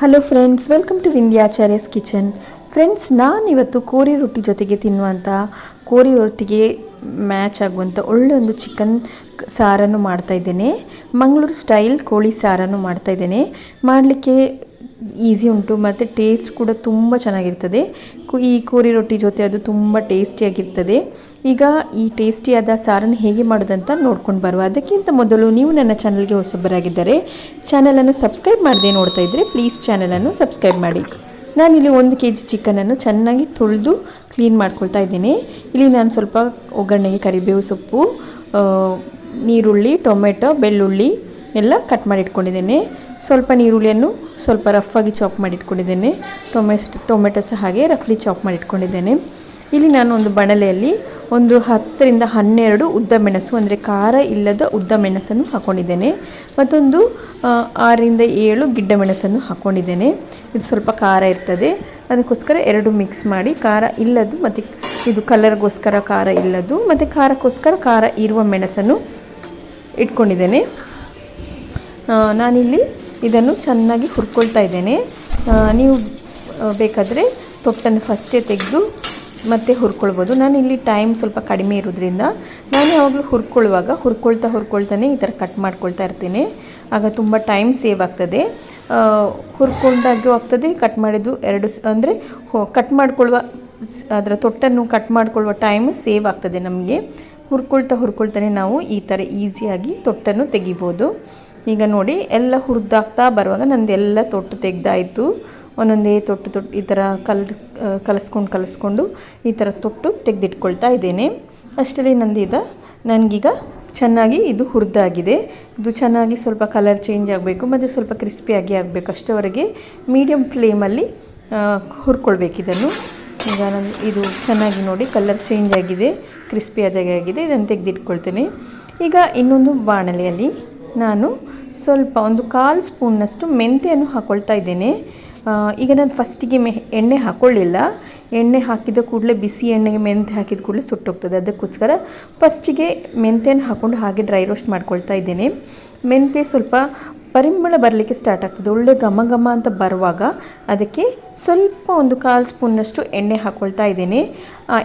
Hello friends, welcome to Vindhyacharya's kitchen. Friends, ನಾನಿವತ್ತು ಕೋರಿ ರೊಟ್ಟಿ ಜೊತೆಗೆ ತಿನ್ನುವಂಥ ಕೋರಿ ರೊಟ್ಟಿಗೆ ಮ್ಯಾಚ್ ಆಗುವಂಥ ಒಳ್ಳೆ ಒಂದು ಚಿಕನ್ ಸಾರನ್ನು ಮಾಡ್ತಾಯಿದ್ದೇನೆ. ಮಂಗಳೂರು ಸ್ಟೈಲ್ ಕೋಳಿ ಸಾರನ್ನು ಮಾಡ್ತಾಯಿದ್ದೇನೆ. ಮಾಡಲಿಕ್ಕೆ ಈಸಿ ಉಂಟು ಮತ್ತು ಟೇಸ್ಟ್ ಕೂಡ ತುಂಬ ಚೆನ್ನಾಗಿರ್ತದೆ. ಈ ಕೋರಿ ರೊಟ್ಟಿ ಜೊತೆ ಅದು ತುಂಬ ಟೇಸ್ಟಿಯಾಗಿರ್ತದೆ. ಈಗ ಈ ಟೇಸ್ಟಿಯಾದ ಸಾರನ್ನು ಹೇಗೆ ಮಾಡೋದಂತ ನೋಡ್ಕೊಂಡು ಬರುವ. ಅದಕ್ಕಿಂತ ಮೊದಲು ನೀವು ನನ್ನ ಚಾನಲ್ಗೆ ಹೊಸಬರಾಗಿದ್ದರೆ ಚಾನಲನ್ನು ಸಬ್ಸ್ಕ್ರೈಬ್ ಮಾಡದೆ ನೋಡ್ತಾ ಇದ್ದರೆ ಪ್ಲೀಸ್ ಚಾನಲನ್ನು ಸಬ್ಸ್ಕ್ರೈಬ್ ಮಾಡಿ. ನಾನಿಲ್ಲಿ 1 kg ಚಿಕನನ್ನು ಚೆನ್ನಾಗಿ ತೊಳೆದು ಕ್ಲೀನ್ ಮಾಡ್ಕೊಳ್ತಾ ಇದ್ದೀನಿ. ಇಲ್ಲಿ ನಾನು ಸ್ವಲ್ಪ ಒಗ್ಗರಣೆಗೆ ಕರಿಬೇವು ಸೊಪ್ಪು, ನೀರುಳ್ಳಿ, ಟೊಮೆಟೊ, ಬೆಳ್ಳುಳ್ಳಿ ಎಲ್ಲ ಕಟ್ ಮಾಡಿ ಇಟ್ಕೊಂಡಿದ್ದೇನೆ. ಸ್ವಲ್ಪ ನೀರುಳ್ಳಿಯನ್ನು ಸ್ವಲ್ಪ ರಫಾಗಿ ಚಾಪ್ ಮಾಡಿ ಇಟ್ಕೊಂಡಿದ್ದೇನೆ. ಟೊಮೆಟೊ ಸಹ ಹಾಗೆ ರಫ್ಲಿ ಚಾಪ್ ಮಾಡಿ ಇಟ್ಕೊಂಡಿದ್ದೇನೆ. ಇಲ್ಲಿ ನಾನು ಒಂದು ಬಣಲೆಯಲ್ಲಿ ಒಂದು 10 ರಿಂದ 12 ಉದ್ದ ಮೆಣಸು, ಅಂದರೆ ಖಾರ ಇಲ್ಲದ ಉದ್ದ ಮೆಣಸನ್ನು ಹಾಕ್ಕೊಂಡಿದ್ದೇನೆ. ಮತ್ತೊಂದು 6 ರಿಂದ 7 ಗಿಡ್ಡ ಮೆಣಸನ್ನು ಹಾಕ್ಕೊಂಡಿದ್ದೇನೆ. ಇದು ಸ್ವಲ್ಪ ಖಾರ ಇರ್ತದೆ, ಅದಕ್ಕೋಸ್ಕರ 2 ಮಿಕ್ಸ್ ಮಾಡಿ, ಖಾರ ಇಲ್ಲದು ಮತ್ತು ಇದು ಕಲರ್ಗೋಸ್ಕರ ಖಾರ ಇಲ್ಲದು ಮತ್ತು ಖಾರಕ್ಕೋಸ್ಕರ ಖಾರ ಇರುವ ಮೆಣಸನ್ನು ಇಟ್ಕೊಂಡಿದ್ದೇನೆ. ನಾನಿಲ್ಲಿ ಇದನ್ನು ಚೆನ್ನಾಗಿ ಹುರ್ಕೊಳ್ತಾ ಇದ್ದೇನೆ. ನೀವು ಬೇಕಾದರೆ ತೊಟ್ಟನ್ನು ಫಸ್ಟೇ ತೆಗೆದು ಮತ್ತೆ ಹುರ್ಕೊಳ್ಬೋದು. ನಾನಿಲ್ಲಿ ಟೈಮ್ ಸ್ವಲ್ಪ ಕಡಿಮೆ ಇರೋದ್ರಿಂದ ನಾನು ಯಾವಾಗಲೂ ಹುರ್ಕೊಳ್ತಾನೆ ಈ ಥರ ಕಟ್ ಮಾಡ್ಕೊಳ್ತಾ ಇರ್ತೀನಿ. ಆಗ ತುಂಬ ಟೈಮ್ ಸೇವ್ ಆಗ್ತದೆ. ಹುರ್ಕೊಂಡಾಗೂ ಆಗ್ತದೆ, ಕಟ್ ಮಾಡಿದ್ದು ಅಂದರೆ ಕಟ್ ಮಾಡ್ಕೊಳ್ಳುವ ಅದರ ತೊಟ್ಟನ್ನು ಕಟ್ ಮಾಡ್ಕೊಳ್ಳುವ ಟೈಮ್ ಸೇವ್ ಆಗ್ತದೆ ನಮಗೆ. ಹುರ್ಕೊಳ್ತಾನೆ ನಾವು ಈ ಥರ ಈಸಿಯಾಗಿ ತೊಟ್ಟನ್ನು ತೆಗಿಬೋದು. ಈಗ ನೋಡಿ, ಎಲ್ಲ ಹುರಿದಾಗ್ತಾ ಬರುವಾಗ ನಂದೆಲ್ಲ ತೊಟ್ಟು ತೆಗೆದಾಯಿತು. ಒಂದೊಂದೇ ತೊಟ್ಟು ಈ ಥರ ಕಲಿಸ್ಕೊಂಡು ಈ ಥರ ತೊಟ್ಟು ತೆಗೆದಿಟ್ಕೊಳ್ತಾ ಇದ್ದೇನೆ. ಅಷ್ಟರಲ್ಲಿ ನನಗೀಗ ಚೆನ್ನಾಗಿ ಇದು ಹುರಿದಾಗಿದೆ. ಇದು ಚೆನ್ನಾಗಿ ಸ್ವಲ್ಪ ಕಲರ್ ಚೇಂಜ್ ಆಗಬೇಕು ಮತ್ತು ಸ್ವಲ್ಪ ಕ್ರಿಸ್ಪಿಯಾಗಿ ಆಗಬೇಕು. ಅಷ್ಟವರೆಗೆ ಮೀಡಿಯಮ್ ಫ್ಲೇಮಲ್ಲಿ ಹುರ್ಕೊಳ್ಬೇಕು ಇದನ್ನು. ಈಗ ಇದು ಚೆನ್ನಾಗಿ ನೋಡಿ ಕಲರ್ ಚೇಂಜ್ ಆಗಿದೆ, ಕ್ರಿಸ್ಪಿ ಆಗಿದೆ. ಇದನ್ನು ತೆಗೆದಿಟ್ಕೊಳ್ತೇನೆ. ಈಗ ಇನ್ನೊಂದು ಬಾಣಲೆಯಲ್ಲಿ ನಾನು ಸ್ವಲ್ಪ ಒಂದು 1/4 ಸ್ಪೂನ್ನಷ್ಟು ಮೆಂತ್ಯವನ್ನು ಹಾಕ್ಕೊಳ್ತಾ ಇದ್ದೇನೆ. ಈಗ ನಾನು ಫಸ್ಟಿಗೆ ಎಣ್ಣೆ ಹಾಕ್ಕೊಳ್ಳಿಲ್ಲ. ಎಣ್ಣೆ ಹಾಕಿದ ಕೂಡಲೇ ಬಿಸಿ ಎಣ್ಣೆಗೆ ಮೆಂತ್ಯ ಹಾಕಿದ ಕೂಡಲೇ ಸುಟ್ಟೋಗ್ತದೆ. ಅದಕ್ಕೋಸ್ಕರ ಫಸ್ಟಿಗೆ ಮೆಂತ್ಯನ ಹಾಕ್ಕೊಂಡು ಹಾಗೆ ಡ್ರೈ ರೋಸ್ಟ್ ಮಾಡ್ಕೊಳ್ತಾ ಇದ್ದೇನೆ. ಮೆಂತ್ಯ ಸ್ವಲ್ಪ ಪರಿಮಳ ಬರಲಿಕ್ಕೆ ಸ್ಟಾರ್ಟ್ ಆಗ್ತದೆ, ಒಳ್ಳೆ ಘಮ ಘಮ ಅಂತ ಬರುವಾಗ ಅದಕ್ಕೆ ಸ್ವಲ್ಪ ಒಂದು 1/4 ಸ್ಪೂನ್ನಷ್ಟು ಎಣ್ಣೆ ಹಾಕ್ಕೊಳ್ತಾ ಇದ್ದೇನೆ.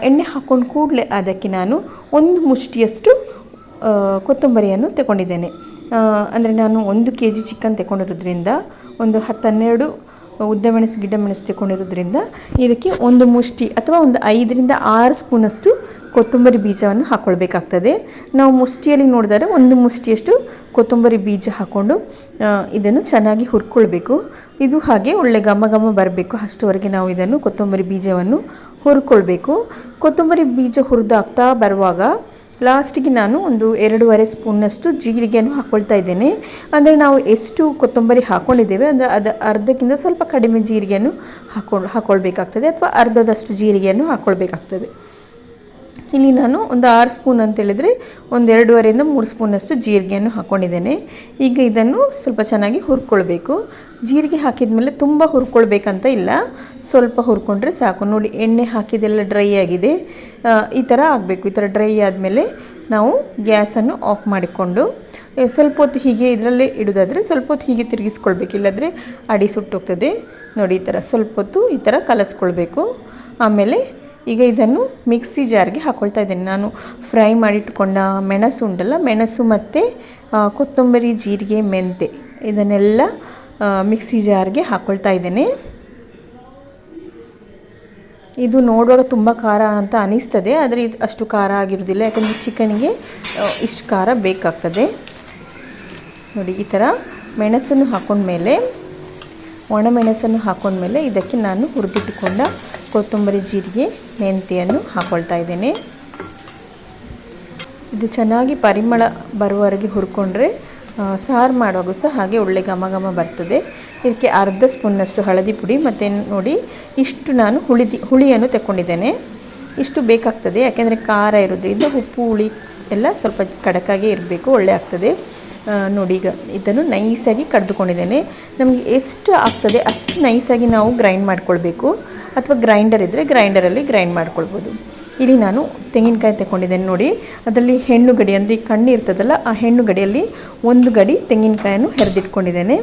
ಎಣ್ಣೆ ಹಾಕ್ಕೊಂಡು ಕೂಡಲೇ ಅದಕ್ಕೆ ನಾನು 1 ಮುಷ್ಟಿಯಷ್ಟು ಕೊತ್ತಂಬರಿಯನ್ನು ತಗೊಂಡಿದ್ದೇನೆ. ಅಂದರೆ ನಾನು 1 kg ಚಿಕನ್ ತಗೊಂಡಿರೋದ್ರಿಂದ ಒಂದು 10-12 ಉದ್ದ ಮೆಣಸು, ಗಿಡ್ಡ ಮೆಣಸು ತಗೊಂಡಿರೋದ್ರಿಂದ ಇದಕ್ಕೆ 1 ಮುಷ್ಟಿ ಅಥವಾ ಒಂದು 5 ರಿಂದ 6 ಸ್ಪೂನಷ್ಟು ಕೊತ್ತಂಬರಿ ಬೀಜವನ್ನು ಹಾಕ್ಕೊಳ್ಬೇಕಾಗ್ತದೆ. ನಾವು ಮುಷ್ಟಿಯಲ್ಲಿ ನೋಡಿದರೆ 1 ಮುಷ್ಟಿಯಷ್ಟು ಕೊತ್ತಂಬರಿ ಬೀಜ ಹಾಕ್ಕೊಂಡು ಇದನ್ನು ಚೆನ್ನಾಗಿ ಹುರ್ಕೊಳ್ಬೇಕು. ಇದು ಹಾಗೆ ಒಳ್ಳೆ ಘಮ ಘಮ ಬರಬೇಕು. ಅಷ್ಟುವರೆಗೆ ನಾವು ಇದನ್ನು ಕೊತ್ತಂಬರಿ ಬೀಜವನ್ನು ಹುರ್ಕೊಳ್ಬೇಕು. ಕೊತ್ತಂಬರಿ ಬೀಜ ಹುರಿದಾಗ್ತಾ ಬರುವಾಗ ಲಾಸ್ಟಿಗೆ ನಾನು ಒಂದು 2.5 ಸ್ಪೂನ್ನಷ್ಟು ಜೀರಿಗೆಯನ್ನು ಹಾಕ್ಕೊಳ್ತಾ ಇದ್ದೇನೆ. ಅಂದರೆ ನಾವು ಎಷ್ಟು ಕೊತ್ತಂಬರಿ ಹಾಕ್ಕೊಂಡಿದ್ದೇವೆ ಅಂದರೆ ಅದು ಅರ್ಧಕ್ಕಿಂತ ಸ್ವಲ್ಪ ಕಡಿಮೆ ಜೀರಿಗೆಯನ್ನು ಹಾಕ್ಕೊಳ್ಬೇಕಾಗ್ತದೆ, ಅಥವಾ ಅರ್ಧದಷ್ಟು ಜೀರಿಗೆಯನ್ನು ಹಾಕ್ಕೊಳ್ಬೇಕಾಗ್ತದೆ. ಇಲ್ಲಿ ನಾನು ಒಂದು 6 ಸ್ಪೂನ್ ಅಂತೇಳಿದರೆ ಒಂದು 2.5 ರಿಂದ 3 ಸ್ಪೂನಷ್ಟು ಜೀರಿಗೆಯನ್ನು ಹಾಕ್ಕೊಂಡಿದ್ದೇನೆ. ಈಗ ಇದನ್ನು ಸ್ವಲ್ಪ ಚೆನ್ನಾಗಿ ಹುರ್ಕೊಳ್ಬೇಕು. ಜೀರಿಗೆ ಹಾಕಿದ ಮೇಲೆ ತುಂಬ ಹುರ್ಕೊಳ್ಬೇಕಂತ ಇಲ್ಲ, ಸ್ವಲ್ಪ ಹುರ್ಕೊಂಡ್ರೆ ಸಾಕು. ನೋಡಿ, ಎಣ್ಣೆ ಹಾಕಿದೆಲ್ಲ ಡ್ರೈ ಆಗಿದೆ, ಈ ಥರ ಆಗಬೇಕು. ಈ ಥರ ಡ್ರೈ ಆದಮೇಲೆ ನಾವು ಗ್ಯಾಸನ್ನು ಆಫ್ ಮಾಡಿಕೊಂಡು ಸ್ವಲ್ಪ ಹೊತ್ತು ಹೀಗೆ ಇದರಲ್ಲೇ ಇಡೋದಾದರೆ ಸ್ವಲ್ಪ ಹೊತ್ತು ಹೀಗೆ ತಿರುಗಿಸ್ಕೊಳ್ಬೇಕು, ಇಲ್ಲಾಂದರೆ ಅಡಿ ಸುಟ್ಟೋಗ್ತದೆ. ನೋಡಿ, ಈ ಥರ ಸ್ವಲ್ಪ ಹೊತ್ತು ಈ ಥರ ಕಲಸ್ಕೊಳ್ಬೇಕು. ಆಮೇಲೆ ಈಗ ಇದನ್ನು ಮಿಕ್ಸಿ ಜಾರ್ಗೆ ಹಾಕ್ಕೊಳ್ತಾ ಇದ್ದೇನೆ. ನಾನು ಫ್ರೈ ಮಾಡಿಟ್ಕೊಂಡ ಮೆಣಸು ಉಂಟಲ್ಲ, ಮೆಣಸು ಮತ್ತು ಕೊತ್ತಂಬರಿ, ಜೀರಿಗೆ, ಮೆಂತೆ ಇದನ್ನೆಲ್ಲ ಮಿಕ್ಸಿ ಜಾರ್ಗೆ ಹಾಕ್ಕೊಳ್ತಾ ಇದ್ದೇನೆ. ಇದು ನೋಡುವಾಗ ತುಂಬ ಖಾರ ಅಂತ ಅನಿಸ್ತದೆ, ಆದರೆ ಇದು ಅಷ್ಟು ಖಾರ ಆಗಿರೋದಿಲ್ಲ, ಯಾಕಂದರೆ ಚಿಕನ್ಗೆ ಇಷ್ಟು ಖಾರ ಬೇಕಾಗ್ತದೆ. ನೋಡಿ, ಈ ಥರ ಮೆಣಸನ್ನು ಹಾಕ್ಕೊಂಡ್ಮೇಲೆ, ಒಣಮೆಣಸನ್ನು ಹಾಕ್ಕೊಂಡ್ಮೇಲೆ ಇದಕ್ಕೆ ನಾನು ಹುರಿದಿಟ್ಟುಕೊಂಡ ಕೊತ್ತಂಬರಿ, ಜೀರಿಗೆ, ಮೆಂತೆಯನ್ನು ಹಾಕ್ಕೊಳ್ತಾ ಇದ್ದೇನೆ. ಇದು ಚೆನ್ನಾಗಿ ಪರಿಮಳ ಬರುವವರೆಗೆ ಹುರ್ಕೊಂಡ್ರೆ ಸಾರು ಮಾಡುವಾಗ ಸಹ ಹಾಗೆ ಒಳ್ಳೆ ಘಮ ಘಮ ಬರ್ತದೆ. ಇದಕ್ಕೆ ಅರ್ಧ ಸ್ಪೂನ್ನಷ್ಟು ಹಳದಿ ಪುಡಿ ಮತ್ತು ನೋಡಿ ಇಷ್ಟು ನಾನು ಹುಳಿಯನ್ನು ತಗೊಂಡಿದ್ದೇನೆ. ಇಷ್ಟು ಬೇಕಾಗ್ತದೆ, ಯಾಕೆಂದರೆ ಖಾರ ಇರೋದ್ರಿಂದ ಉಪ್ಪು ಹುಳಿ ಎಲ್ಲ ಸ್ವಲ್ಪ ಕಡಕಾಗೇ ಇರಬೇಕು, ಒಳ್ಳೆ ಆಗ್ತದೆ. ನೋಡಿ, ಈಗ ಇದನ್ನು ನೈಸಾಗಿ ಕಡಿದುಕೊಂಡಿದ್ದೇನೆ. ನಮಗೆ ಎಷ್ಟು ಆಗ್ತದೆ ಅಷ್ಟು ನೈಸಾಗಿ ನಾವು ಗ್ರೈಂಡ್ ಮಾಡ್ಕೊಳ್ಬೇಕು, ಅಥವಾ ಗ್ರೈಂಡರ್ ಇದ್ದರೆ ಗ್ರೈಂಡರಲ್ಲಿ ಗ್ರೈಂಡ್ ಮಾಡ್ಕೊಳ್ಬೋದು. ಇಲ್ಲಿ ನಾನು ತೆಂಗಿನಕಾಯಿ ತಗೊಂಡಿದ್ದೇನೆ. ನೋಡಿ, ಅದರಲ್ಲಿ ಹೆಣ್ಣು ಗಡಿ ಅಂದರೆ ಕಣ್ಣು ಇರ್ತದಲ್ಲ, ಆ ಹೆಣ್ಣು ಗಡಿಯಲ್ಲಿ 1 ಗಡಿ ತೆಂಗಿನಕಾಯನ್ನು ಹೆರೆದಿಟ್ಕೊಂಡಿದ್ದೇನೆ.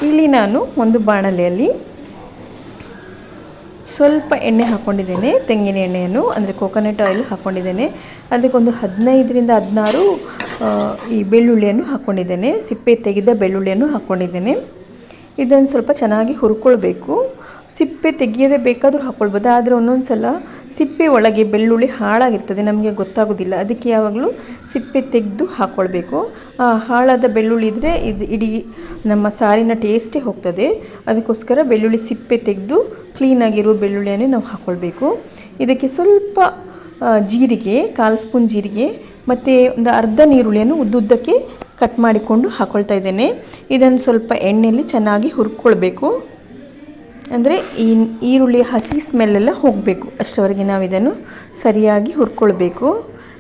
ಇಲ್ಲಿ ನಾನು ಒಂದು ಬಾಣಲೆಯಲ್ಲಿ ಸ್ವಲ್ಪ ಎಣ್ಣೆ ಹಾಕ್ಕೊಂಡಿದ್ದೇನೆ, ತೆಂಗಿನ ಎಣ್ಣೆಯನ್ನು ಅಂದರೆ ಕೋಕೋನಟ್ ಆಯಿಲ್ ಹಾಕ್ಕೊಂಡಿದ್ದೇನೆ. ಅದಕ್ಕೊಂದು 15ರಿಂದ 16 ಈ ಬೆಳ್ಳುಳ್ಳಿಯನ್ನು ಹಾಕ್ಕೊಂಡಿದ್ದೇನೆ, ಸಿಪ್ಪೆ ತೆಗೆದ ಬೆಳ್ಳುಳ್ಳಿಯನ್ನು ಹಾಕ್ಕೊಂಡಿದ್ದೇನೆ. ಇದನ್ನು ಸ್ವಲ್ಪ ಚೆನ್ನಾಗಿ ಹುರ್ಕೊಳ್ಬೇಕು. ಸಿಪ್ಪೆ ತೆಗೆಯದೇ ಬೇಕಾದರೂ ಹಾಕ್ಕೊಳ್ಬೋದು, ಆದರೆ ಒಂದೊಂದು ಸಲ ಸಿಪ್ಪೆ ಒಳಗೆ ಬೆಳ್ಳುಳ್ಳಿ ಹಾಳಾಗಿರ್ತದೆ, ನಮಗೆ ಗೊತ್ತಾಗೋದಿಲ್ಲ. ಅದಕ್ಕೆ ಯಾವಾಗಲೂ ಸಿಪ್ಪೆ ತೆಗೆದು ಹಾಕ್ಕೊಳ್ಬೇಕು. ಹಾಳಾದ ಬೆಳ್ಳುಳ್ಳಿ ಇದ್ದರೆ ಇದು ಇಡೀ ನಮ್ಮ ಸಾರಿನ ಟೇಸ್ಟೇ ಹೋಗ್ತದೆ. ಅದಕ್ಕೋಸ್ಕರ ಬೆಳ್ಳುಳ್ಳಿ ಸಿಪ್ಪೆ ತೆಗೆದು ಕ್ಲೀನಾಗಿರೋ ಬೆಳ್ಳುಳ್ಳಿಯನ್ನೇ ನಾವು ಹಾಕ್ಕೊಳ್ಬೇಕು. ಇದಕ್ಕೆ ಸ್ವಲ್ಪ ಜೀರಿಗೆ, 1/4 ಸ್ಪೂನ್ ಜೀರಿಗೆ ಮತ್ತು ಒಂದು ಅರ್ಧ ನೀರುಳ್ಳಿಯನ್ನು ಉದ್ದುದ್ದಕ್ಕೆ ಕಟ್ ಮಾಡಿಕೊಂಡು ಹಾಕ್ಕೊಳ್ತಾ ಇದ್ದೇನೆ. ಇದನ್ನು ಸ್ವಲ್ಪ ಎಣ್ಣೆಯಲ್ಲಿ ಚೆನ್ನಾಗಿ ಹುರ್ಕೊಳ್ಬೇಕು. ಅಂದರೆ ಈ ಈರುಳ್ಳಿ ಹಸಿ ಸ್ಮೆಲ್ಲೆಲ್ಲ ಹೋಗಬೇಕು, ಅಷ್ಟವರೆಗೆ ನಾವು ಇದನ್ನು ಸರಿಯಾಗಿ ಹುರ್ಕೊಳ್ಬೇಕು.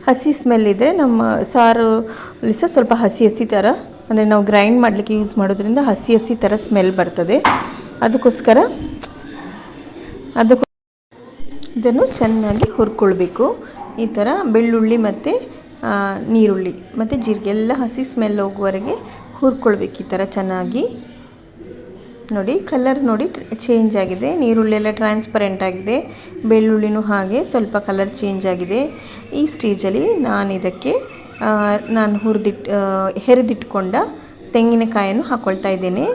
ಹಸಿ ಸ್ಮೆಲ್ ಇದ್ದರೆ ನಮ್ಮ ಸಾರು ಸ್ವಲ್ಪ ಹಸಿ ಹಸಿ ಥರ, ಅಂದರೆ ನಾವು ಗ್ರೈಂಡ್ ಮಾಡಲಿಕ್ಕೆ ಯೂಸ್ ಮಾಡೋದ್ರಿಂದ ಹಸಿ ಹಸಿ ಥರ ಸ್ಮೆಲ್ ಬರ್ತದೆ. ಅದಕ್ಕೋಸ್ಕರ ಇದನ್ನು ಚೆನ್ನಾಗಿ ಹುರ್ಕೊಳ್ಬೇಕು. ಈ ಥರ ಬೆಳ್ಳುಳ್ಳಿ ಮತ್ತು ನೀರುಳ್ಳಿ ಮತ್ತು ಜೀರಿಗೆ ಎಲ್ಲ ಹಸಿ ಸ್ಮೆಲ್ ಹೋಗುವವರೆಗೆ ಹುರ್ಕೊಳ್ಬೇಕು. ಈ ಥರ ಚೆನ್ನಾಗಿ ನೋಡಿ, ಕಲರ್ ನೋಡಿ ಚೇಂಜ್ ಆಗಿದೆ, ನೀರುಳ್ಳಿ ಎಲ್ಲ ಟ್ರಾನ್ಸ್ಪರೆಂಟ್ ಆಗಿದೆ, ಬೆಳ್ಳುಳ್ಳಿನೂ ಹಾಗೆ ಸ್ವಲ್ಪ ಕಲರ್ ಚೇಂಜ್ ಆಗಿದೆ. ಈ ಸ್ಟೇಜಲ್ಲಿ ನಾನು ಇದಕ್ಕೆ ಹೆರಿದಿಟ್ಕೊಂಡ ತೆಂಗಿನಕಾಯನ್ನು ಹಾಕ್ಕೊಳ್ತಾ ಇದ್ದೇನೆ.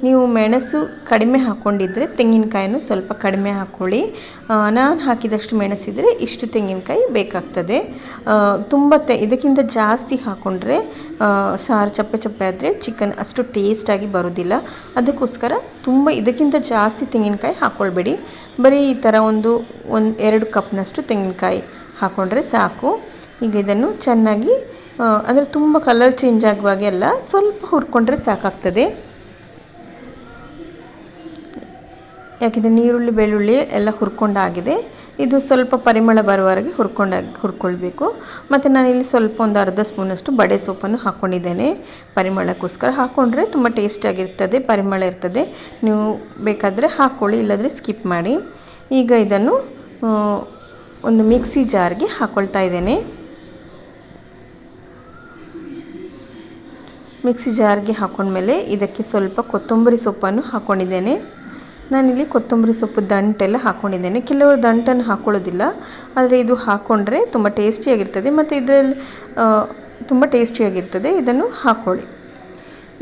ನೀವು ಮೆಣಸು ಕಡಿಮೆ ಹಾಕ್ಕೊಂಡಿದ್ರೆ ತೆಂಗಿನಕಾಯನ್ನು ಸ್ವಲ್ಪ ಕಡಿಮೆ ಹಾಕ್ಕೊಳ್ಳಿ. ನಾನು ಹಾಕಿದಷ್ಟು ಮೆಣಸಿದ್ರೆ ಇಷ್ಟು ತೆಂಗಿನಕಾಯಿ ಬೇಕಾಗ್ತದೆ. ತುಂಬ ಇದಕ್ಕಿಂತ ಜಾಸ್ತಿ ಹಾಕ್ಕೊಂಡ್ರೆ ಸಾರು ಚಪ್ಪೆ ಚಪ್ಪೆ ಆದರೆ ಚಿಕನ್ ಅಷ್ಟು ಟೇಸ್ಟಾಗಿ ಬರೋದಿಲ್ಲ. ಅದಕ್ಕೋಸ್ಕರ ಇದಕ್ಕಿಂತ ಜಾಸ್ತಿ ತೆಂಗಿನಕಾಯಿ ಹಾಕ್ಕೊಳ್ಬೇಡಿ. ಬರೀ ಈ ಥರ ಒಂದು 2 ಕಪ್ನಷ್ಟು ತೆಂಗಿನಕಾಯಿ ಹಾಕ್ಕೊಂಡ್ರೆ ಸಾಕು. ಈಗ ಇದನ್ನು ಚೆನ್ನಾಗಿ ಅಂದರೆ ತುಂಬ ಕಲರ್ ಚೇಂಜ್ ಆಗುವಾಗೆ ಅಲ್ಲ, ಸ್ವಲ್ಪ ಹುರ್ಕೊಂಡ್ರೆ ಸಾಕಾಗ್ತದೆ. ಯಾಕೆಂದರೆ ನೀರುಳ್ಳಿ ಬೆಳ್ಳುಳ್ಳಿ ಎಲ್ಲ ಹುರ್ಕೊಂಡಾಗಿದೆ. ಇದು ಸ್ವಲ್ಪ ಪರಿಮಳ ಬರುವವರೆಗೆ ಹುರ್ಕೊಳ್ಬೇಕು. ಮತ್ತು ನಾನಿಲ್ಲಿ ಸ್ವಲ್ಪ ಒಂದು ಅರ್ಧ ಸ್ಪೂನಷ್ಟು ಬಡೆ ಸೊಪ್ಪನ್ನು ಹಾಕ್ಕೊಂಡಿದ್ದೇನೆ. ಪರಿಮಳಕ್ಕೋಸ್ಕರ ಹಾಕ್ಕೊಂಡ್ರೆ ತುಂಬ ಟೇಸ್ಟಿಯಾಗಿರ್ತದೆ, ಪರಿಮಳ ಇರ್ತದೆ. ನೀವು ಬೇಕಾದರೆ ಹಾಕ್ಕೊಳ್ಳಿ, ಇಲ್ಲಾಂದರೆ ಸ್ಕಿಪ್ ಮಾಡಿ. ಈಗ ಇದನ್ನು ಒಂದು ಮಿಕ್ಸಿ ಜಾರ್ಗೆ ಹಾಕ್ಕೊಳ್ತಾ ಇದ್ದೇನೆ. ಮಿಕ್ಸಿ ಜಾರ್ಗೆ ಹಾಕ್ಕೊಂಡ್ಮೇಲೆ ಇದಕ್ಕೆ ಸ್ವಲ್ಪ ಕೊತ್ತಂಬರಿ ಸೊಪ್ಪನ್ನು ಹಾಕ್ಕೊಂಡಿದ್ದೇನೆ. ನಾನಿಲ್ಲಿ ಕೊತ್ತಂಬರಿ ಸೊಪ್ಪು ದಂಟೆಲ್ಲ ಹಾಕ್ಕೊಂಡಿದ್ದೇನೆ. ಕೆಲವರು ದಂಟನ್ನು ಹಾಕ್ಕೊಳ್ಳೋದಿಲ್ಲ, ಆದರೆ ಇದು ಹಾಕ್ಕೊಂಡ್ರೆ ತುಂಬ ಟೇಸ್ಟಿಯಾಗಿರ್ತದೆ ಮತ್ತು ಇದರಲ್ಲಿ ತುಂಬ ಟೇಸ್ಟಿಯಾಗಿರ್ತದೆ. ಇದನ್ನು ಹಾಕ್ಕೊಳ್ಳಿ.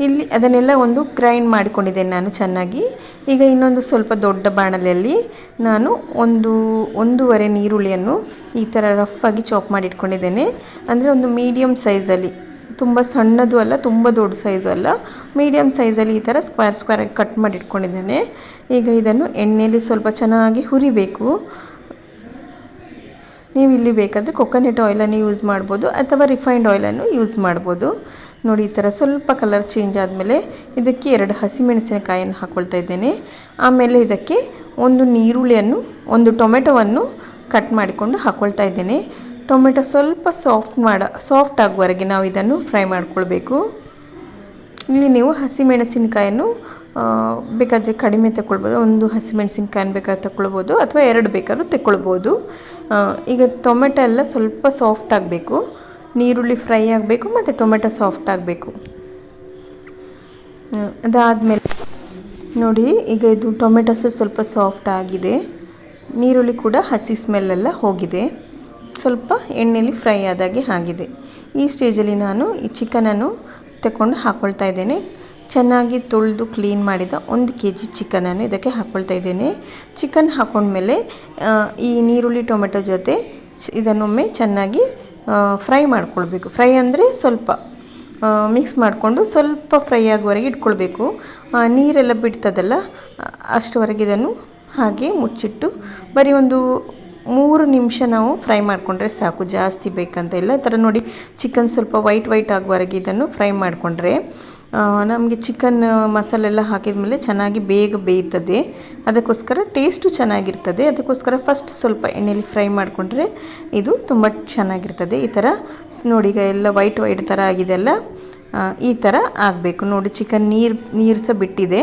ಇಲ್ಲಿ ಅದನ್ನೆಲ್ಲ ಒಂದು ಗ್ರೈಂಡ್ ಮಾಡಿಕೊಂಡಿದ್ದೇನೆ ನಾನು ಚೆನ್ನಾಗಿ. ಈಗ ಇನ್ನೊಂದು ಸ್ವಲ್ಪ ದೊಡ್ಡ ಬಾಣಲೆಯಲ್ಲಿ ನಾನು 1.5 ನೀರುಳ್ಳಿಯನ್ನು ಈ ಥರ ರಫಾಗಿ ಚಾಪ್ ಮಾಡಿ ಇಟ್ಕೊಂಡಿದ್ದೇನೆ. ಅಂದರೆ ಒಂದು ಮೀಡಿಯಮ್ ಸೈಜಲ್ಲಿ, ತುಂಬ ಸಣ್ಣದು ಅಲ್ಲ, ತುಂಬ ದೊಡ್ಡ ಸೈಜು ಅಲ್ಲ, ಮೀಡಿಯಮ್ ಸೈಜಲ್ಲಿ ಈ ಥರ ಸ್ಕ್ವೇರಾಗಿ ಕಟ್ ಮಾಡಿ ಇಟ್ಕೊಂಡಿದ್ದೇನೆ. ಈಗ ಇದನ್ನು ಎಣ್ಣೆಯಲ್ಲಿ ಸ್ವಲ್ಪ ಚೆನ್ನಾಗಿ ಹುರಿಬೇಕು. ನೀವು ಇಲ್ಲಿ ಬೇಕಾದರೆ ಕೊಕೊನಟ್ ಆಯಿಲನ್ನು ಯೂಸ್ ಮಾಡ್ಬೋದು ಅಥವಾ ರಿಫೈನ್ಡ್ ಆಯಿಲನ್ನು ಯೂಸ್ ಮಾಡ್ಬೋದು. ನೋಡಿ, ಈ ಥರ ಸ್ವಲ್ಪ ಕಲರ್ ಚೇಂಜ್ ಆದಮೇಲೆ ಇದಕ್ಕೆ 2 ಹಸಿಮೆಣಸಿನಕಾಯಿಯನ್ನು ಹಾಕ್ಕೊಳ್ತಾ ಇದ್ದೇನೆ. ಆಮೇಲೆ ಇದಕ್ಕೆ ಒಂದು ಟೊಮೆಟೊವನ್ನು ಕಟ್ ಮಾಡಿಕೊಂಡು ಹಾಕ್ಕೊಳ್ತಾ ಇದ್ದೇನೆ. ಟೊಮೆಟೊ ಸ್ವಲ್ಪ ಸಾಫ್ಟ್ ಆಗುವವರೆಗೆ ನಾವು ಇದನ್ನು ಫ್ರೈ ಮಾಡ್ಕೊಳ್ಬೇಕು. ಇಲ್ಲಿ ನೀವು ಹಸಿಮೆಣಸಿನಕಾಯನ್ನು ಬೇಕಾದರೆ ಕಡಿಮೆ ತಗೊಳ್ಬೋದು, ಒಂದು ಹಸಿಮೆಣಸಿನಕಾಯನ್ನು ಬೇಕಾದ್ರೆ ತಗೊಳ್ಬೋದು ಅಥವಾ 2 ಬೇಕಾದ್ರೂ ತಗೊಳ್ಬೋದು. ಈಗ ಟೊಮೆಟೊ ಎಲ್ಲ ಸ್ವಲ್ಪ ಸಾಫ್ಟ್ ಆಗಬೇಕು, ನೀರುಳ್ಳಿ ಫ್ರೈ ಆಗಬೇಕು ಮತ್ತು ಟೊಮೆಟೊ ಸಾಫ್ಟ್ ಆಗಬೇಕು. ಅದಾದಮೇಲೆ ನೋಡಿ, ಈಗ ಇದು ಟೊಮೆಟೊ ಸ್ವಲ್ಪ ಸಾಫ್ಟ್ ಆಗಿದೆ, ನೀರುಳ್ಳಿ ಕೂಡ ಹಸಿ ಸ್ಮೆಲ್ಲೆಲ್ಲ ಹೋಗಿದೆ, ಸ್ವಲ್ಪ ಎಣ್ಣೆಯಲ್ಲಿ ಫ್ರೈ ಆದಾಗೆ ಆಗಿದೆ. ಈ ಸ್ಟೇಜಲ್ಲಿ ನಾನು ಈ ಚಿಕನನ್ನು ತಗೊಂಡು ಹಾಕ್ಕೊಳ್ತಾ ಇದ್ದೇನೆ. ಚೆನ್ನಾಗಿ ತೊಳೆದು ಕ್ಲೀನ್ ಮಾಡಿದ 1 kg ಚಿಕನನ್ನು ಇದಕ್ಕೆ ಹಾಕ್ಕೊಳ್ತಾ ಇದ್ದೇನೆ. ಚಿಕನ್ ಹಾಕ್ಕೊಂಡ್ಮೇಲೆ ಈ ನೀರುಳ್ಳಿ ಟೊಮೆಟೊ ಜೊತೆ ಇದನ್ನೊಮ್ಮೆ ಚೆನ್ನಾಗಿ ಫ್ರೈ ಮಾಡ್ಕೊಳ್ಬೇಕು. ಫ್ರೈ ಅಂದರೆ ಸ್ವಲ್ಪ ಮಿಕ್ಸ್ ಮಾಡಿಕೊಂಡು ಸ್ವಲ್ಪ ಫ್ರೈ ಆಗುವವರೆಗೆ ಇಟ್ಕೊಳ್ಬೇಕು. ನೀರೆಲ್ಲ ಬಿಡ್ತದಲ್ಲ ಅಷ್ಟುವರೆಗೆ ಇದನ್ನು ಹಾಗೆ ಮುಚ್ಚಿಟ್ಟು ಬರೀ ಒಂದು 3 ನಿಮಿಷ ನಾವು ಫ್ರೈ ಮಾಡಿಕೊಂಡ್ರೆ ಸಾಕು, ಜಾಸ್ತಿ ಬೇಕಂತ ಇಲ್ಲ. ಈ ಥರ ನೋಡಿ, ಚಿಕನ್ ಸ್ವಲ್ಪ ವೈಟ್ ಆಗುವವರೆಗೆ ಇದನ್ನು ಫ್ರೈ ಮಾಡಿಕೊಂಡ್ರೆ ನಮಗೆ ಚಿಕನ್ ಮಸಾಲೆಲ್ಲ ಹಾಕಿದ ಮೇಲೆ ಚೆನ್ನಾಗಿ ಬೇಗ ಬೇಯ್ತದೆ. ಅದಕ್ಕೋಸ್ಕರ ಟೇಸ್ಟು ಚೆನ್ನಾಗಿರ್ತದೆ. ಅದಕ್ಕೋಸ್ಕರ ಫಸ್ಟ್ ಸ್ವಲ್ಪ ಎಣ್ಣೆಯಲ್ಲಿ ಫ್ರೈ ಮಾಡಿಕೊಂಡ್ರೆ ಇದು ತುಂಬ ಚೆನ್ನಾಗಿರ್ತದೆ. ಈ ಥರ ನೋಡಿ, ಈಗ ಎಲ್ಲ ವೈಟ್ ಥರ ಆಗಿದೆಲ್ಲ, ಈ ಥರ ಆಗಬೇಕು. ನೋಡಿ, ಚಿಕನ್ ನೀರು ಸಹ ಬಿಟ್ಟಿದೆ.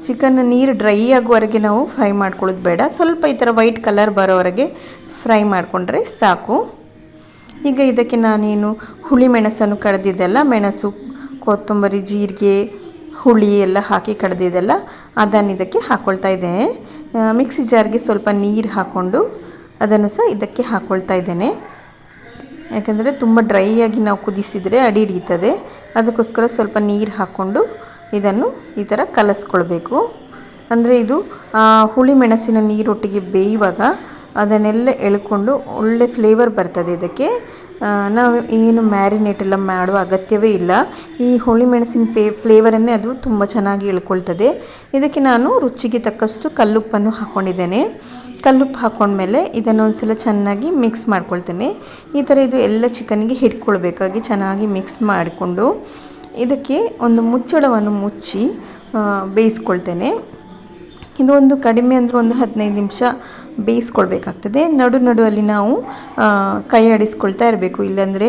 ಚಿಕನ್ ನೀರು ಡ್ರೈ ಆಗುವವರೆಗೆ ನಾವು ಫ್ರೈ ಮಾಡ್ಕೊಳ್ಳೋದು ಬೇಡ, ಸ್ವಲ್ಪ ಈ ಥರ ವೈಟ್ ಕಲರ್ ಬರೋವರೆಗೆ ಫ್ರೈ ಮಾಡಿಕೊಂಡ್ರೆ ಸಾಕು. ಈಗ ಇದಕ್ಕೆ ನಾನೇನು ಹುಳಿ ಮೆಣಸನ್ನು ಕಡ್ದಿದ್ದೆಲ್ಲ, ಮೆಣಸು, ಕೊತ್ತಂಬರಿ, ಜೀರಿಗೆ, ಹುಳಿ ಎಲ್ಲ ಹಾಕಿ ಕಡ್ದಿದ್ದೆಲ್ಲ ಅದನ್ನು ಇದಕ್ಕೆ ಹಾಕ್ಕೊಳ್ತಾ ಇದ್ದೇನೆ. ಮಿಕ್ಸಿ ಜಾರ್ಗೆ ಸ್ವಲ್ಪ ನೀರು ಹಾಕ್ಕೊಂಡು ಅದನ್ನು ಸಹ ಇದಕ್ಕೆ ಹಾಕ್ಕೊಳ್ತಾ ಇದ್ದೇನೆ. ಯಾಕಂದರೆ ತುಂಬ ಡ್ರೈಯಾಗಿ ನಾವು ಕುದಿಸಿದರೆ ಅಡಿ ಹಿಡಿಯುತ್ತದೆ. ಅದಕ್ಕೋಸ್ಕರ ಸ್ವಲ್ಪ ನೀರು ಹಾಕ್ಕೊಂಡು ಇದನ್ನು ಈ ಥರ ಕಲಸ್ಕೊಳ್ಬೇಕು. ಅಂದರೆ ಇದು ಹುಳಿ ಮೆಣಸಿನ ನೀರೊಟ್ಟಿಗೆ ಬೇಯುವಾಗ ಅದನ್ನೆಲ್ಲ ಎಳ್ಕೊಂಡು ಒಳ್ಳೆ ಫ್ಲೇವರ್ ಬರ್ತದೆ ಇದಕ್ಕೆ. ನಾವು ಏನು ಮ್ಯಾರಿನೇಟ್ ಎಲ್ಲ ಮಾಡುವ ಅಗತ್ಯವೇ ಇಲ್ಲ. ಈ ಹುಳಿ ಮೆಣಸಿನ ಫ್ಲೇವರನ್ನೇ ಅದು ತುಂಬ ಚೆನ್ನಾಗಿ ಎಳ್ಕೊಳ್ತದೆ. ಇದಕ್ಕೆ ನಾನು ರುಚಿಗೆ ತಕ್ಕಷ್ಟು ಕಲ್ಲುಪ್ಪನ್ನು ಹಾಕ್ಕೊಂಡಿದ್ದೇನೆ. ಕಲ್ಲುಪ್ಪು ಹಾಕ್ಕೊಂಡ್ಮೇಲೆ ಇದನ್ನು ಒಂದು ಸಲ ಚೆನ್ನಾಗಿ ಮಿಕ್ಸ್ ಮಾಡ್ಕೊಳ್ತೇನೆ. ಈ ಥರ ಇದು ಎಲ್ಲ ಚಿಕನ್ಗೆ ಹಿಡ್ಕೊಳ್ಬೇಕಾಗಿ ಚೆನ್ನಾಗಿ ಮಿಕ್ಸ್ ಮಾಡಿಕೊಂಡು ಇದಕ್ಕೆ ಒಂದು ಮುಚ್ಚಳವನ್ನು ಮುಚ್ಚಿ ಬೇಯಿಸ್ಕೊಳ್ತೇನೆ. ಇದು ಒಂದು ಕಡಿಮೆ ಅಂದರೆ ಒಂದು 15 ನಿಮಿಷ ಬೇಯಿಸ್ಕೊಳ್ಬೇಕಾಗ್ತದೆ. ನಡುವಲ್ಲಿ ನಾವು ಕೈ ಆಡಿಸ್ಕೊಳ್ತಾ ಇರಬೇಕು, ಇಲ್ಲಾಂದರೆ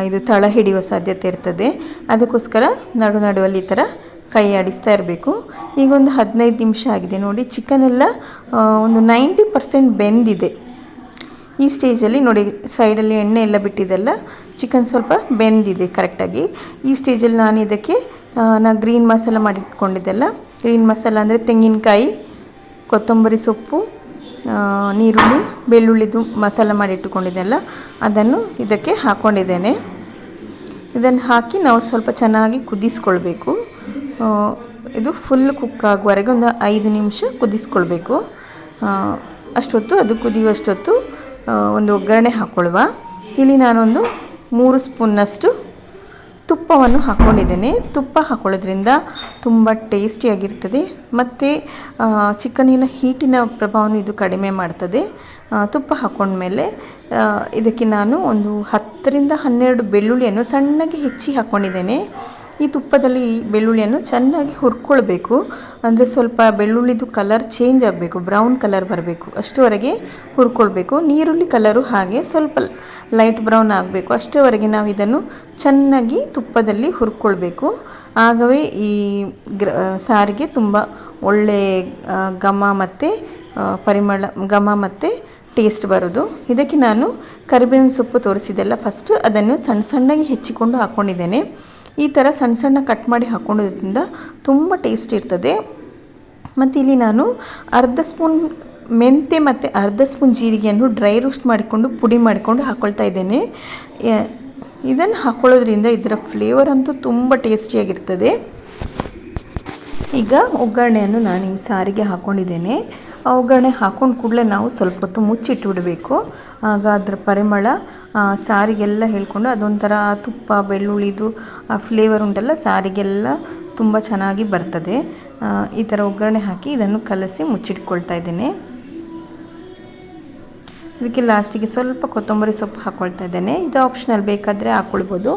ಇದು ತಳ ಹಿಡಿಯುವ ಸಾಧ್ಯತೆ ಇರ್ತದೆ. ಅದಕ್ಕೋಸ್ಕರ ನಡುವಲ್ಲಿ ಈ ಥರ ಕೈ ಆಡಿಸ್ತಾ ಇರಬೇಕು. ಈಗ ಒಂದು 15 ನಿಮಿಷ ಆಗಿದೆ ನೋಡಿ. ಚಿಕನ್ ಎಲ್ಲ ಒಂದು 90% ಬೆಂದಿದೆ. ಈ ಸ್ಟೇಜಲ್ಲಿ ನೋಡಿ, ಸೈಡಲ್ಲಿ ಎಣ್ಣೆ ಎಲ್ಲ ಬಿಟ್ಟಿದ್ದೆಲ್ಲ ಚಿಕನ್ ಸ್ವಲ್ಪ ಬೆಂದಿದೆ ಕರೆಕ್ಟಾಗಿ. ಈ ಸ್ಟೇಜಲ್ಲಿ ನಾನು ಇದಕ್ಕೆ ಗ್ರೀನ್ ಮಸಾಲ ಮಾಡಿಟ್ಕೊಂಡಿದ್ದೆಲ್ಲ, ಗ್ರೀನ್ ಮಸಾಲ ಅಂದರೆ ತೆಂಗಿನಕಾಯಿ, ಕೊತ್ತಂಬರಿ ಸೊಪ್ಪು, ನೀರುಳ್ಳಿ, ಬೆಳ್ಳುಳ್ಳಿದು ಮಸಾಲ ಮಾಡಿಟ್ಟುಕೊಂಡಿದ್ದೆಲ್ಲ ಅದನ್ನು ಇದಕ್ಕೆ ಹಾಕ್ಕೊಂಡಿದ್ದೇನೆ. ಇದನ್ನು ಹಾಕಿ ನಾವು ಸ್ವಲ್ಪ ಚೆನ್ನಾಗಿ ಕುದಿಸ್ಕೊಳ್ಬೇಕು. ಇದು ಫುಲ್ ಕುಕ್ ಆಗುವವರೆಗೆ ಒಂದು 5 ನಿಮಿಷ ಕುದಿಸ್ಕೊಳ್ಬೇಕು. ಅಷ್ಟೊತ್ತು ಅದು ಕುದಿಯುವಷ್ಟೊತ್ತು ಒಂದು ಒಗ್ಗರಣೆ ಹಾಕ್ಕೊಳ್ಳುವ. ಇಲ್ಲಿ ನಾನೊಂದು 3 ಸ್ಪೂನ್ನಷ್ಟು ತುಪ್ಪವನ್ನು ಹಾಕ್ಕೊಂಡಿದ್ದೇನೆ. ತುಪ್ಪ ಹಾಕ್ಕೊಳ್ಳೋದ್ರಿಂದ ತುಂಬ ಟೇಸ್ಟಿಯಾಗಿರ್ತದೆ ಮತ್ತು ಚಿಕನಿನ ಹೀಟಿನ ಪ್ರಭಾವವನ್ನು ಇದು ಕಡಿಮೆ ಮಾಡ್ತದೆ. ತುಪ್ಪ ಹಾಕ್ಕೊಂಡ್ಮೇಲೆ ಇದಕ್ಕೆ ನಾನು ಒಂದು 10 ರಿಂದ 12 ಬೆಳ್ಳುಳ್ಳಿಯನ್ನು ಸಣ್ಣಗೆ ಹೆಚ್ಚಿ ಹಾಕ್ಕೊಂಡಿದ್ದೇನೆ. ಈ ತುಪ್ಪದಲ್ಲಿ ಬೆಳ್ಳುಳ್ಳಿಯನ್ನು ಚೆನ್ನಾಗಿ ಹುರ್ಕೊಳ್ಬೇಕು. ಅಂದರೆ ಸ್ವಲ್ಪ ಬೆಳ್ಳುಳ್ಳಿದು ಕಲರ್ ಚೇಂಜ್ ಆಗಬೇಕು, ಬ್ರೌನ್ ಕಲರ್ ಬರಬೇಕು, ಅಷ್ಟುವರೆಗೆ ಹುರ್ಕೊಳ್ಬೇಕು. ನೀರುಳ್ಳಿ ಕಲರು ಹಾಗೆ ಸ್ವಲ್ಪ ಲೈಟ್ ಬ್ರೌನ್ ಆಗಬೇಕು. ಅಷ್ಟುವರೆಗೆ ನಾವು ಇದನ್ನು ಚೆನ್ನಾಗಿ ತುಪ್ಪದಲ್ಲಿ ಹುರ್ಕೊಳ್ಬೇಕು. ಆಗವೇ ಈ ಸಾರಿಗೆ ತುಂಬ ಒಳ್ಳೆ ಘಮ ಮತ್ತು ಪರಿಮಳ, ಘಮ ಮತ್ತು ಟೇಸ್ಟ್ ಬರೋದು. ಇದಕ್ಕೆ ನಾನು ಕರಿಬೇವಿನ ಸೊಪ್ಪು ತೋರಿಸಿದ್ದೆಲ್ಲ ಫಸ್ಟು ಅದನ್ನು ಸಣ್ಣಗೆ ಹೆಚ್ಚಿಕೊಂಡು ಹಾಕ್ಕೊಂಡಿದ್ದೇನೆ. ಈ ಥರ ಸಣ್ಣ ಕಟ್ ಮಾಡಿ ಹಾಕ್ಕೊಳ್ಳೋದ್ರಿಂದ ತುಂಬ ಟೇಸ್ಟ್ ಇರ್ತದೆ. ಮತ್ತು ಇಲ್ಲಿ ನಾನು ಅರ್ಧ ಸ್ಪೂನ್ ಮೆಂತೆ ಮತ್ತು ಅರ್ಧ ಸ್ಪೂನ್ ಜೀರಿಗೆಯನ್ನು ಡ್ರೈ ರೋಸ್ಟ್ ಮಾಡಿಕೊಂಡು ಪುಡಿ ಮಾಡಿಕೊಂಡು ಹಾಕ್ಕೊಳ್ತಾ ಇದ್ದೇನೆ. ಇದನ್ನು ಹಾಕ್ಕೊಳ್ಳೋದ್ರಿಂದ ಇದರ ಫ್ಲೇವರ್ ಅಂತೂ ತುಂಬ ಟೇಸ್ಟಿಯಾಗಿರ್ತದೆ. ಈಗ ಒಗ್ಗರಣೆಯನ್ನು ನಾನು ಈ ಸಾರಿಗೆ ಹಾಕ್ಕೊಂಡಿದ್ದೇನೆ. ಆ ಒಗ್ಗರಣೆ ಹಾಕ್ಕೊಂಡು ಕೂಡಲೇ ನಾವು ಸ್ವಲ್ಪ ಹೊತ್ತು ಮುಚ್ಚಿಟ್ಟು ಬಿಡಬೇಕು. ಆಗ ಅದರ ಪರಿಮಳ ಸಾರಿಗೆಲ್ಲ ಹೇಳ್ಕೊಂಡು ಅದೊಂಥರ ತುಪ್ಪ ಬೆಳ್ಳುಳ್ಳಿದು ಆ ಫ್ಲೇವರ್ ಉಂಟಲ್ಲ ಸಾರಿಗೆಲ್ಲ ತುಂಬ ಚೆನ್ನಾಗಿ ಬರ್ತದೆ. ಈ ಥರ ಒಗ್ಗರಣೆ ಹಾಕಿ ಇದನ್ನು ಕಲಸಿ ಮುಚ್ಚಿಟ್ಕೊಳ್ತಾ ಇದ್ದೇನೆ. ಇದಕ್ಕೆ ಲಾಸ್ಟಿಗೆ ಸ್ವಲ್ಪ ಕೊತ್ತಂಬರಿ ಸೊಪ್ಪು ಹಾಕ್ಕೊಳ್ತಾ ಇದ್ದೇನೆ. ಇದು ಆಪ್ಷನಲ್, ಬೇಕಾದರೆ ಹಾಕ್ಕೊಳ್ಬೋದು,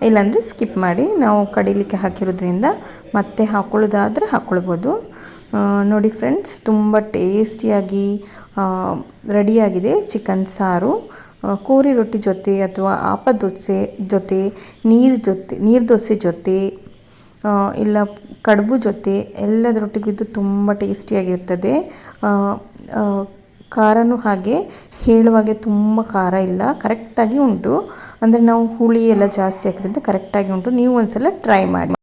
ಇಲ್ಲಾಂದರೆ ಸ್ಕಿಪ್ ಮಾಡಿ. ನಾವು ಕಡಿಲಿಕ್ಕೆ ಹಾಕಿರೋದ್ರಿಂದ ಮತ್ತೆ ಹಾಕ್ಕೊಳ್ಳೋದಾದರೆ ಹಾಕ್ಕೊಳ್ಬೋದು. ನೋಡಿ ಫ್ರೆಂಡ್ಸ್, ತುಂಬ ಟೇಸ್ಟಿಯಾಗಿ ರೆಡಿಯಾಗಿದೆ ಚಿಕನ್ ಸಾರು. ಕೋರಿ ರೊಟ್ಟಿ ಜೊತೆ ಅಥವಾ ಆಪ ದೋಸೆ ಜೊತೆ, ನೀರು ದೋಸೆ ಜೊತೆ, ಇಲ್ಲ ಕಡುಬು ಜೊತೆ ಎಲ್ಲದರೊಟ್ಟಿಗೂ ಇದು ತುಂಬ ಟೇಸ್ಟಿಯಾಗಿರ್ತದೆ. ಖಾರನೂ ಹಾಗೆ ಹೇಳುವಾಗೆ ತುಂಬ ಖಾರ ಇಲ್ಲ, ಕರೆಕ್ಟಾಗಿ ಉಂಟು. ಅಂದರೆ ನಾವು ಹುಳಿ ಎಲ್ಲ ಜಾಸ್ತಿ ಹಾಕಿದ್ರಿಂದ ಕರೆಕ್ಟಾಗಿ ಉಂಟು. ನೀವು ಒಂದ್ಸಲ ಟ್ರೈ ಮಾಡಿ.